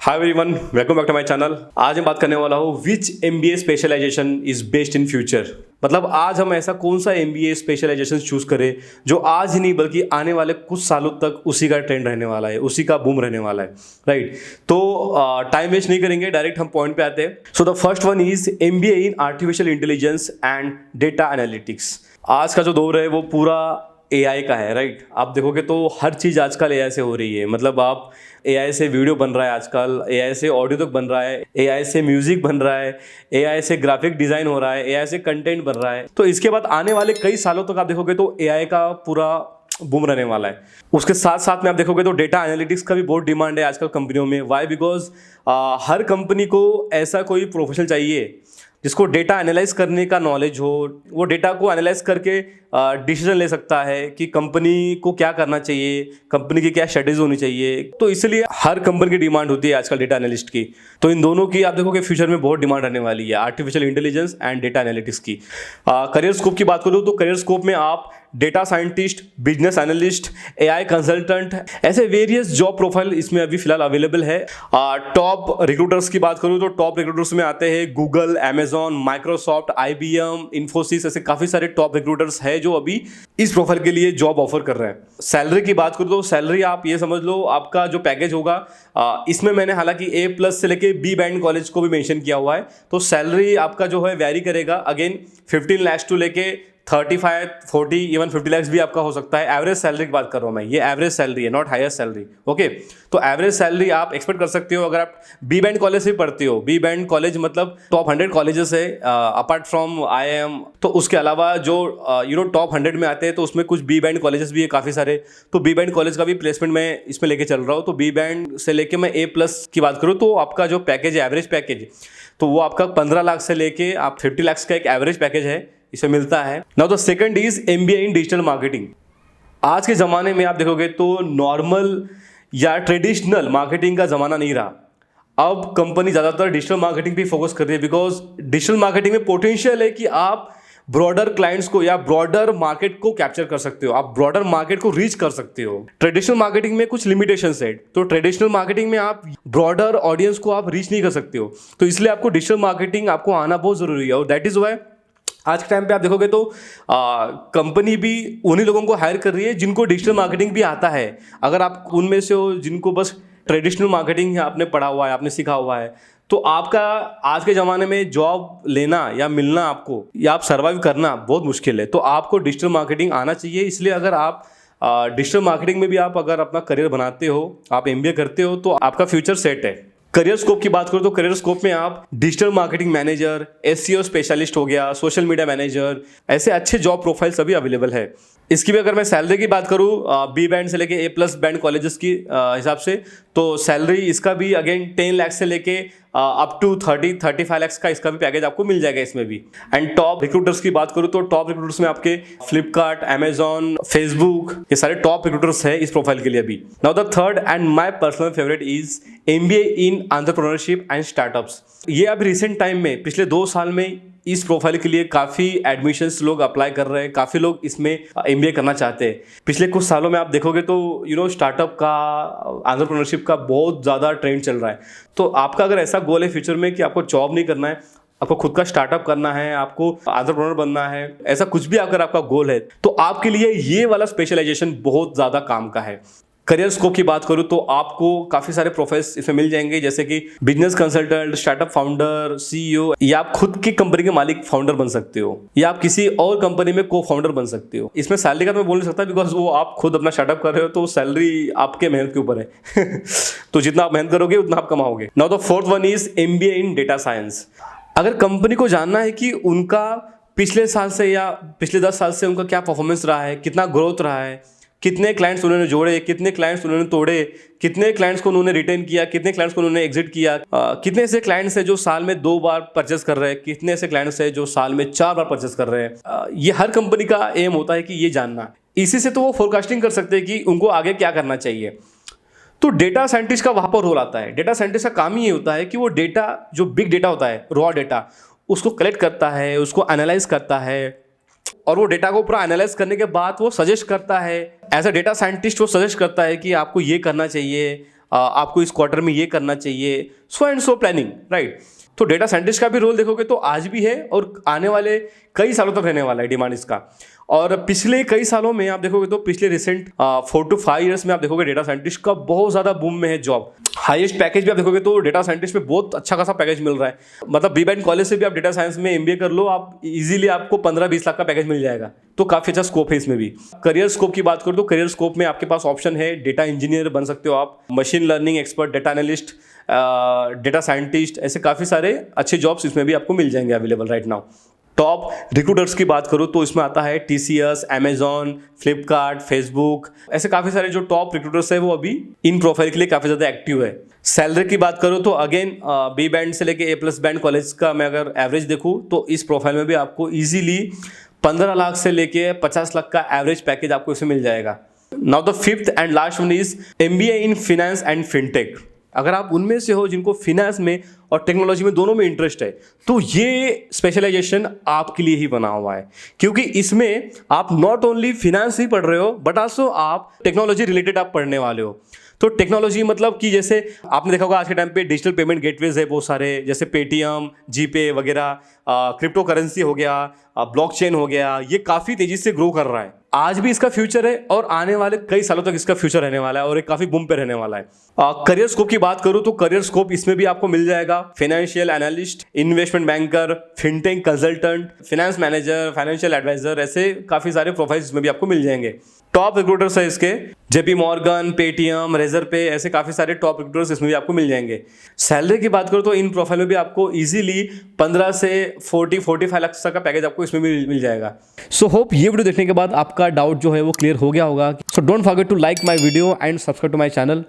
Hi everyone, welcome back to my channel. आज मैं बात करने वाला हूँ which MBA specialization is best in future. मतलब आज हम ऐसा कौन सा एमबीए स्पेशलाइजेशन चूज करें जो आज ही नहीं बल्कि आने वाले कुछ सालों तक उसी का ट्रेंड रहने वाला है, उसी का बूम रहने वाला है, राइट। तो टाइम वेस्ट नहीं करेंगे, डायरेक्ट हम पॉइंट पे आते हैं। So the first one is MBA in artificial intelligence and data analytics. आज का जो दौर है वो पूरा एआई का है, राइट। आप देखोगे तो हर चीज़ आजकल एआई से हो रही है। मतलब आप एआई से वीडियो बन रहा है आजकल, एआई से ऑडियो तक बन रहा है, एआई से म्यूजिक बन रहा है, एआई से ग्राफिक डिज़ाइन हो रहा है, एआई से कंटेंट बन रहा है। तो इसके बाद आने वाले कई सालों तक आप देखोगे तो एआई का पूरा बूम रहने वाला है। उसके साथ साथ में आप देखोगे तो डेटा एनालिटिक्स का भी बहुत डिमांड है आजकल कंपनियों में। वाई? बिकॉज हर कंपनी को ऐसा कोई प्रोफेशनल चाहिए जिसको डेटा एनालाइज करने का नॉलेज हो, वो डेटा को एनालाइज करके डिसीजन ले सकता है कि कंपनी को क्या करना चाहिए, कंपनी की क्या स्ट्रेटेजी होनी चाहिए। तो इसलिए हर कंपनी की डिमांड होती है आजकल डेटा एनालिस्ट की। तो इन दोनों की आप देखोगे फ्यूचर में बहुत डिमांड रहने वाली है, artificial intelligence and data analytics की। करियर स्कोप की बात करूँ तो करियर स्कोप में आप data scientist, business analyst, AI consultant, ऐसे वेरियस जॉब प्रोफाइल इसमें अभी फिलहाल अवेलेबल है। टॉप रिक्रूटर्स की बात करूँ तो टॉप रिक्रूटर्स में आते हैं Google, Amazon, Microsoft, IBM, Infosys, ऐसे काफी सारे टॉप रिक्रूटर्स हैं जो अभी इस प्रोफाइल के लिए जॉब ऑफर कर रहे हैं। सैलरी की बात करूँ तो सैलरी आप ये समझ लो, आपका जो पैकेज होगा, इसमें मैंने हालांकि A+ से लेके B बैंड कॉलेज को भी मेंशन किया हुआ है। तो सैलरी आपका जो है वैरी करेगा। अगेन 15 लाख टू लेके 35, 40, इवन 50 लाख भी आपका हो सकता है। एवरेज सैलरी की बात कर रहा हूँ मैं, ये एवरेज सैलरी है, नॉट हाईएस्ट सैलरी। ओके, तो एवरेज सैलरी आप एक्सपेक्ट कर सकते हो अगर आप बी बैंड कॉलेज से पढ़ते हो। बी बैंड कॉलेज मतलब टॉप 100 कॉलेजेस है अपार्ट फ्रॉम IIM। तो उसके अलावा जो टॉप 100 में आते हैं तो उसमें कुछ बी बैंड कॉलेजेस भी है काफ़ी सारे। तो बी बैंड कॉलेज का भी प्लेसमेंट मैं इसमें लेके चल रहा हूँ। तो बी बैंड से लेके मैं A+ की बात करूँ तो आपका जो पैकेज है, एवरेज पैकेज, तो वो आपका 15 लाख से लेके आप 50 लाख का एक एवरेज पैकेज है, इसे मिलता है। Now the second is MBA in digital marketing. आज के ज़माने में आप देखोगे तो नॉर्मल या ट्रेडिशनल मार्केटिंग का ज़माना नहीं रहा। अब कंपनी ज़्यादातर डिजिटल मार्केटिंग पे फोकस कर रही है। बिकॉज डिजिटल मार्केटिंग में पोटेंशियल है कि आप ब्रॉडर क्लाइंट्स को या ब्रॉडर मार्केट को कैप्चर कर सकते हो, आप ब्रॉडर मार्केट को रीच कर सकते हो। ट्रेडिशनल मार्केटिंग में कुछ लिमिटेशंस है। तो ट्रेडिशनल मार्केटिंग में आप ब्रॉडर ऑडियंस को आप रीच नहीं कर सकते हो। तो इसलिए आपको डिजिटल मार्केटिंग आपको आना बहुत ज़रूरी है। और दैट इज़ वाई आज के टाइम पे आप देखोगे तो कंपनी भी उन्हीं लोगों को हायर कर रही है जिनको डिजिटल मार्केटिंग भी आता है। अगर आप उनमें से हो जिनको बस ट्रेडिशनल मार्केटिंग आपने पढ़ा हुआ है, आपने सीखा हुआ है, तो आपका आज के ज़माने में जॉब लेना या मिलना आपको या आप सर्वाइव करना बहुत मुश्किल है। तो आपको डिजिटल मार्केटिंग आना चाहिए। इसलिए अगर आप डिजिटल मार्केटिंग में भी आप अगर अपना करियर बनाते हो, आप MBA करते हो, तो आपका फ्यूचर सेट है। करियर स्कोप की बात करो तो करियर स्कोप में आप digital marketing manager, SEO specialist हो गया, सोशल मीडिया मैनेजर, ऐसे अच्छे जॉब प्रोफाइल सभी अवेलेबल है। इसकी भी अगर मैं सैलरी की बात करूँ B बैंड से लेके A+ बैंड कॉलेजेस की हिसाब से, तो सैलरी इसका भी अगेन 10 लाख से लेके अप टू 35 लाख का इसका भी पैकेज आपको मिल जाएगा इसमें भी। एंड टॉप रिक्रूटर्स की बात करूँ तो टॉप रिक्रूटर्स में आपके फ्लिपकार्ट, अमेजॉन, फेसबुक, ये सारे टॉप रिक्रूटर्स है इस प्रोफाइल के लिए भी। Now the third and my personal favourite is MBA in entrepreneurship and startups. ये अभी रिसेंट टाइम में पिछले 2 साल में इस प्रोफाइल के लिए काफ़ी एडमिशन्स लोग अप्लाई कर रहे हैं, काफ़ी लोग इसमें MBA करना चाहते हैं। पिछले कुछ सालों में आप देखोगे तो स्टार्टअप का, एंटरप्रेन्योरशिप का बहुत ज़्यादा ट्रेंड चल रहा है। तो आपका अगर ऐसा गोल है फ्यूचर में कि आपको जॉब नहीं करना है, आपको खुद का स्टार्टअप करना है, आपको एंटरप्रेन्योर बनना है, ऐसा कुछ भी अगर आपका गोल है, तो आपके लिए ये वाला स्पेशलाइजेशन बहुत ज़्यादा काम का है। करियर स्कोप की बात करूँ तो आपको काफ़ी सारे प्रोफाइल्स इसमें मिल जाएंगे, जैसे कि business consultant, startup founder, CEO, या आप खुद की कंपनी के मालिक फाउंडर बन सकते हो, या आप किसी और कंपनी में को फाउंडर बन सकते हो। इसमें सैलरी का तो मैं बोल नहीं सकता बिकॉज वो आप खुद अपना स्टार्टअप कर रहे हो, तो सैलरी आपके मेहनत के ऊपर है। तो जितना आप मेहनत करोगे उतना आप कमाओगे। Now the fourth one is MBA in data science. अगर कंपनी को जानना है कि उनका पिछले साल से या पिछले 10 साल से उनका क्या परफॉर्मेंस रहा है, कितना ग्रोथ रहा है, कितने क्लाइंट्स उन्होंने जोड़े, कितने क्लाइंट्स उन्होंने तोड़े, कितने क्लाइंट्स को उन्होंने रिटेन किया, कितने क्लाइंट्स को उन्होंने एग्जिट किया, कितने ऐसे क्लाइंट्स हैं जो साल में 2 बार परचेस कर रहे हैं, कितने ऐसे क्लाइंट्स हैं जो साल में 4 बार परचेस कर रहे हैं। ये हर कंपनी का एम होता है कि ये जानना। इसी से तो वो फोरकास्टिंग कर सकते हैं कि उनको आगे क्या करना चाहिए। तो डेटा साइंटिस्ट का वहाँ पर रोल आता है। डेटा साइंटिस्ट का काम ही ये होता है कि वो डेटा, जो बिग डेटा होता है, रॉ डेटा, उसको कलेक्ट करता है, उसको एनालाइज करता है, और वो डेटा को पूरा एनालाइज करने के बाद वो सजेस्ट करता है। एज अ डेटा साइंटिस्ट वो सजेस्ट करता है कि आपको ये करना चाहिए, आपको इस क्वार्टर में ये करना चाहिए, so and so planning, right. तो डेटा साइंटिस्ट का भी रोल देखोगे तो आज भी है और आने वाले कई सालों तक रहने वाला है डिमांड इसका। और पिछले कई सालों में आप देखोगे तो पिछले रिसेंट 4 to 5 ईयर्स में आप देखोगे डेटा साइंटिस्ट का बहुत ज़्यादा बूम में है जॉब। हाईएस्ट पैकेज भी आप देखोगे तो डेटा साइंटिस्ट में बहुत अच्छा खासा पैकेज मिल रहा है। मतलब बी बैंड कॉलेज से भी आप डेटा साइंस में एमबीए कर लो, आप इजीली आपको 15-20 लाख का पैकेज मिल जाएगा। तो काफ़ी अच्छा स्कोप है इसमें भी। करियर स्कोप की बात करूँ तो करियर स्कोप में आपके पास ऑप्शन है, डेटा इंजीनियर बन सकते हो आप, machine learning expert, data analyst, data scientist, ऐसे काफ़ी सारे अच्छे जॉब्स इसमें भी आपको मिल जाएंगे available right now. Top recruiters की बात करूँ तो इसमें आता है TCS, Amazon, फ्लिपकार्ट, फेसबुक, ऐसे काफ़ी सारे जो टॉप रिक्रूटर्स है वो अभी इन प्रोफाइल के लिए काफ़ी ज़्यादा एक्टिव है। सैलरी की बात करूँ तो अगेन बी बैंड से लेके A+ बैंड कॉलेज का मैं अगर एवरेज देखूँ तो इस प्रोफाइल में भी आपको ईजिली 15 लाख से लेके 50 लाख का एवरेज पैकेज आपको इसमें मिल जाएगा। Now the fifth and last one is MBA in finance and fintech. अगर आप उनमें से हो जिनको फिनेंस में और टेक्नोलॉजी में दोनों में इंटरेस्ट है तो ये स्पेशलाइजेशन आपके लिए ही बना हुआ है, क्योंकि इसमें आप नॉट ओनली फिनेंस ही पढ़ रहे हो बट आल्सो आप टेक्नोलॉजी रिलेटेड आप पढ़ने वाले हो। तो टेक्नोलॉजी मतलब कि जैसे आपने देखा होगा आज के टाइम पे डिजिटल पेमेंट गेटवेज है बहुत सारे, जैसे पेटीएम, जीपे वगैरह, क्रिप्टो करेंसी हो गया, ब्लॉकचेन हो गया, ये काफ़ी तेजी से ग्रो कर रहा है। आज भी इसका फ्यूचर है और आने वाले कई सालों तक इसका फ्यूचर रहने वाला है और एक काफ़ी बूम पे रहने वाला है। करियर स्कोप की बात करूँ तो करियर स्कोप इसमें भी आपको मिल जाएगा, financial analyst, investment banker, fintech consultant, finance manager, financial advisor, ऐसे काफ़ी सारे प्रोफाइल्स इसमें भी आपको मिल जाएंगे। टॉप रिक्रूटर्स है इसके JP मॉर्गन, पेटीएम, रेजर पे, ऐसे काफ़ी सारे टॉप रिक्रूटर्स इसमें भी आपको मिल जाएंगे। सैलरी की बात करो तो इन प्रोफाइल में भी आपको इजीली 15 से 40-45 लाख तक का पैकेज आपको इसमें भी मिल जाएगा। सो होप ये वीडियो देखने के बाद आपका डाउट जो है वो क्लियर हो गया होगा। So don't forget to like my video and subscribe to my channel.